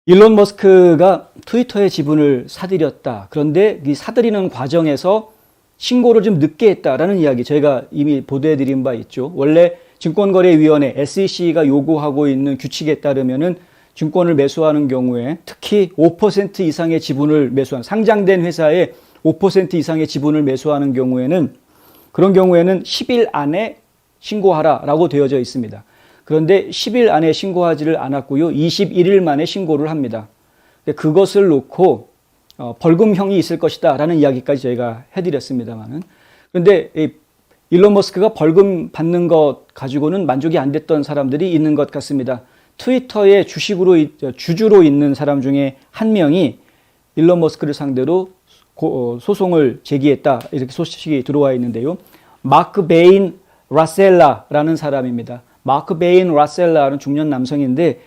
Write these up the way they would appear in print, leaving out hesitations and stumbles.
일론 머스크가 트위터의 지분을 사들였다. 그런데 이 사들이는 과정에서 신고를 좀 늦게 했다라는 이야기 저희가 이미 보도해드린 바 있죠. 원래 증권거래위원회 SEC가 요구하고 있는 규칙에 따르면은 증권을 매수하는 경우에 특히 5% 이상의 지분을 매수한 상장된 회사의 5% 이상의 지분을 매수하는 경우에는 그런 경우에는 10일 안에 신고하라라고 되어져 있습니다. 그런데 10일 안에 신고하지를 않았고요. 21일 만에 신고를 합니다. 그것을 놓고 벌금형이 있을 것이다 라는 이야기까지 저희가 해드렸습니다만은. 그런데 일론 머스크가 벌금 받는 것 가지고는 만족이 안 됐던 사람들이 있는 것 같습니다. 트위터의 주주로 있는 사람 중에 한 명이 일론 머스크를 상대로 소송을 제기했다. 이렇게 소식이 들어와 있는데요. 마크 베인 라셀라라는 사람입니다. 마크 베인 라셀라는 중년 남성인데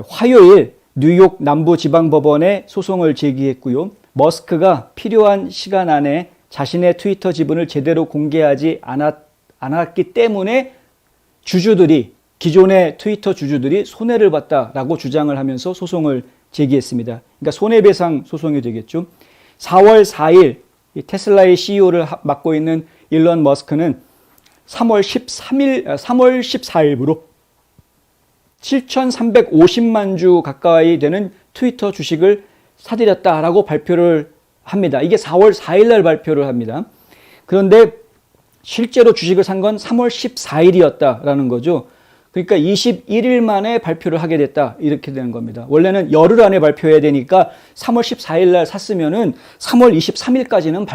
화요일 뉴욕 남부지방법원에 소송을 제기했고요. 머스크가 필요한 시간 안에 자신의 트위터 지분을 제대로 공개하지 않았기 때문에 기존의 트위터 주주들이 손해를 봤다라고 주장을 하면서 소송을 제기했습니다. 그러니까 손해배상 소송이 되겠죠. 4월 4일 테슬라의 CEO를 맡고 있는 일론 머스크는 3월 14일부로 7,350만 주 가까이 되는 트위터 주식을 사들였다라고 발표를 합니다. 이게 4월 4일 날 발표를 합니다. 그런데 실제로 주식을 산 건 3월 14일이었다라는 거죠. 그러니까 21일 만에 발표를 하게 됐다. 이렇게 되는 겁니다. 원래는 열흘 안에 발표해야 되니까 3월 14일 날 샀으면은 3월 23일까지는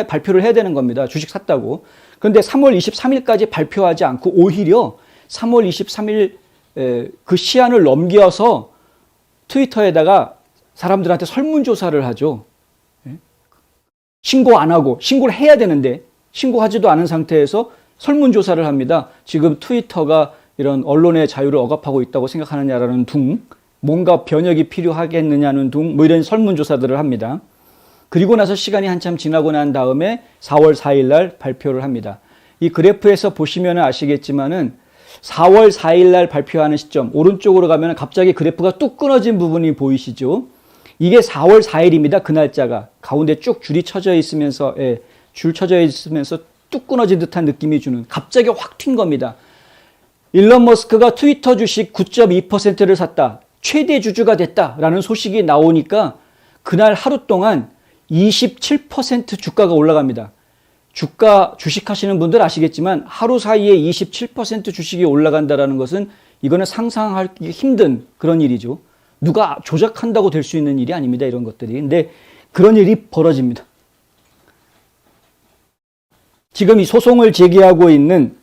발표를 해야 되는 겁니다. 주식 샀다고. 그런데 3월 23일까지 발표하지 않고 오히려 3월 23일 그 시한을 넘겨서 트위터에다가 사람들한테 설문조사를 하죠. 신고 안 하고, 신고를 해야 되는데 신고하지도 않은 상태에서 설문조사를 합니다. 지금 트위터가 이런 언론의 자유를 억압하고 있다고 생각하느냐라는 둥, 뭔가 변혁이 필요하겠느냐는 둥, 뭐 이런 설문조사들을 합니다. 그리고 나서 시간이 한참 지나고 난 다음에 4월 4일 날 발표를 합니다. 이 그래프에서 보시면 아시겠지만은 4월 4일 날 발표하는 시점, 오른쪽으로 가면 갑자기 그래프가 뚝 끊어진 부분이 보이시죠? 이게 4월 4일입니다. 그 날짜가. 가운데 쭉 줄 쳐져 있으면서 뚝 끊어진 듯한 느낌이 주는, 갑자기 확 튄 겁니다. 일론 머스크가 트위터 주식 9.2%를 샀다. 최대 주주가 됐다라는 소식이 나오니까 그날 하루 동안 27% 주가가 올라갑니다. 주식하시는 분들 아시겠지만 하루 사이에 27% 주식이 올라간다는 것은 이거는 상상하기 힘든 그런 일이죠. 누가 조작한다고 될 수 있는 일이 아닙니다. 이런 것들이. 근데 그런 일이 벌어집니다. 지금 이 소송을 제기하고 있는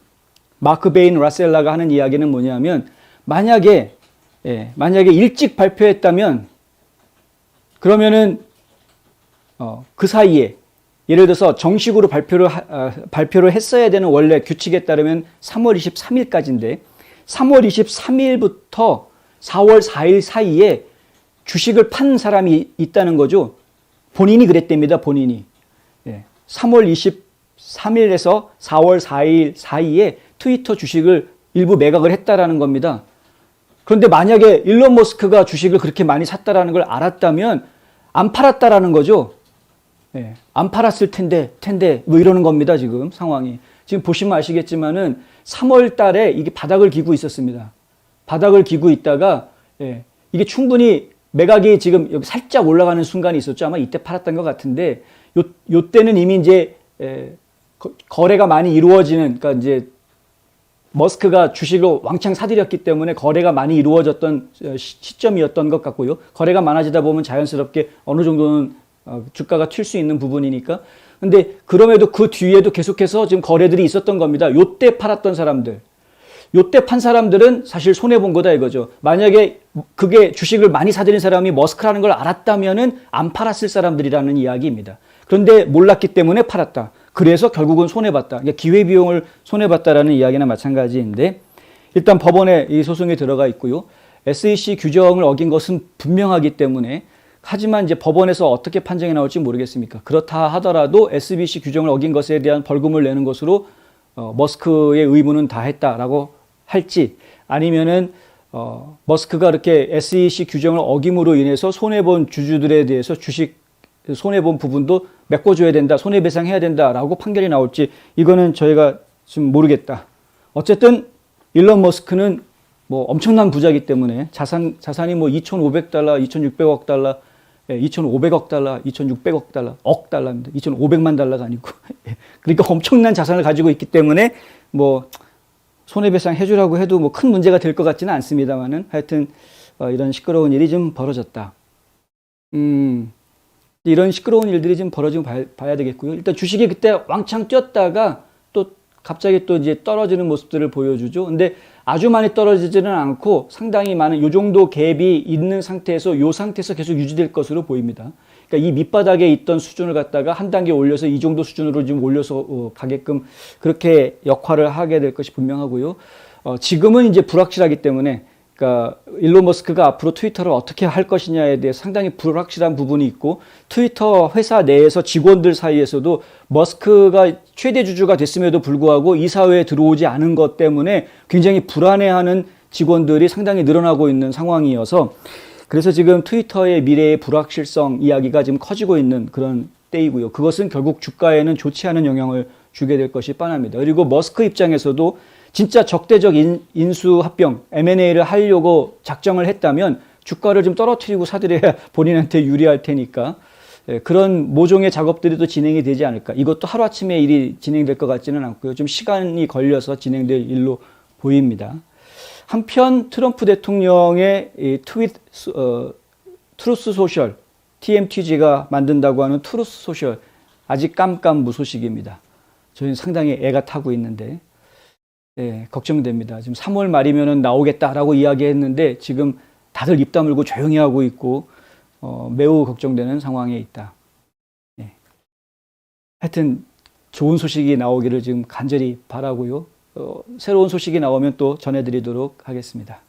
마크 베인 라셀라가 하는 이야기는 뭐냐면 만약에 일찍 발표했다면 그러면은 그 사이에 예를 들어서 정식으로 발표를 했어야 되는 원래 규칙에 따르면 3월 23일까지인데 3월 23일부터 4월 4일 사이에 주식을 판 사람이 있다는 거죠. 본인이 그랬답니다. 본인이. 3월 23일에서 4월 4일 사이에 트위터 주식을 일부 매각을 했다라는 겁니다. 그런데 만약에 일론 머스크가 주식을 그렇게 많이 샀다라는 걸 알았다면 안 팔았다라는 거죠. 안 팔았을 텐데 뭐 이러는 겁니다. 지금 상황이. 지금 보시면 아시겠지만은 3월 달에 이게 바닥을 기고 있었습니다. 바닥을 기고 있다가 이게 충분히 매각이 지금 여기 살짝 올라가는 순간이 있었죠. 아마 이때 팔았던 것 같은데 요때는 이미 이제 거래가 많이 이루어지는, 그러니까 이제 머스크가 주식을 왕창 사들였기 때문에 거래가 많이 이루어졌던 시점이었던 것 같고요. 거래가 많아지다 보면 자연스럽게 어느 정도는 주가가 튈 수 있는 부분이니까. 근데 그럼에도 그 뒤에도 계속해서 지금 거래들이 있었던 겁니다. 요때 팔았던 사람들. 요때 판 사람들은 사실 손해본 거다 이거죠. 만약에 그게 주식을 많이 사들인 사람이 머스크라는 걸 알았다면은 안 팔았을 사람들이라는 이야기입니다. 그런데 몰랐기 때문에 팔았다. 그래서 결국은 손해봤다. 그러니까 기회비용을 손해봤다라는 이야기나 마찬가지인데 일단 법원에 이 소송이 들어가 있고요. SEC 규정을 어긴 것은 분명하기 때문에 하지만 이제 법원에서 어떻게 판정이 나올지 모르겠습니까? 그렇다 하더라도 SEC 규정을 어긴 것에 대한 벌금을 내는 것으로 머스크의 의무는 다했다라고 할지 아니면은 머스크가 이렇게 SEC 규정을 어김으로 인해서 손해본 주주들에 대해서 주식 손해본 부분도 메꿔줘야 된다, 손해배상해야 된다라고 판결이 나올지 이거는 저희가 지금 모르겠다. 어쨌든 일론 머스크는 뭐 엄청난 부자이기 때문에 자산이 뭐 2,500달러, 2,600억 달러, 2,500억 달러, 2,600억 달러, 억 달러입니다. 2,500만 달러가 아니고. 그러니까 엄청난 자산을 가지고 있기 때문에 뭐 손해배상 해주라고 해도 뭐 큰 문제가 될 것 같지는 않습니다만은 하여튼 이런 시끄러운 일이 좀 벌어졌다. 이런 시끄러운 일들이 좀 벌어지고 봐야 되겠고요. 일단 주식이 그때 왕창 뛰었다가 또 갑자기 또 이제 떨어지는 모습들을 보여주죠. 근데 아주 많이 떨어지지는 않고 상당히 많은 요 정도 갭이 있는 상태에서 요 상태에서 계속 유지될 것으로 보입니다. 그러니까 이 밑바닥에 있던 수준을 갖다가 한 단계 올려서 이 정도 수준으로 좀 올려서 가게끔 그렇게 역할을 하게 될 것이 분명하고요. 지금은 이제 불확실하기 때문에 그러니까 일론 머스크가 앞으로 트위터를 어떻게 할 것이냐에 대해 상당히 불확실한 부분이 있고 트위터 회사 내에서 직원들 사이에서도 머스크가 최대 주주가 됐음에도 불구하고 이사회에 들어오지 않은 것 때문에 굉장히 불안해하는 직원들이 상당히 늘어나고 있는 상황이어서 그래서 지금 트위터의 미래의 불확실성 이야기가 지금 커지고 있는 그런 때이고요. 그것은 결국 주가에는 좋지 않은 영향을 주게 될 것이 뻔합니다. 그리고 머스크 입장에서도 진짜 적대적 인수 합병, M&A를 하려고 작정을 했다면 주가를 좀 떨어뜨리고 사들여야 본인한테 유리할 테니까 그런 모종의 작업들이 또 진행이 되지 않을까. 이것도 하루아침에 일이 진행될 것 같지는 않고요. 좀 시간이 걸려서 진행될 일로 보입니다. 한편 트럼프 대통령의 트루스 소셜, TMTG가 만든다고 하는 트루스 소셜 아직 깜깜무소식입니다. 저희는 상당히 애가 타고 있는데 걱정됩니다. 지금 3월 말이면 나오겠다라고 이야기했는데 지금 다들 입 다물고 조용히 하고 있고 매우 걱정되는 상황에 있다. 하여튼 좋은 소식이 나오기를 지금 간절히 바라고요. 새로운 소식이 나오면 또 전해드리도록 하겠습니다.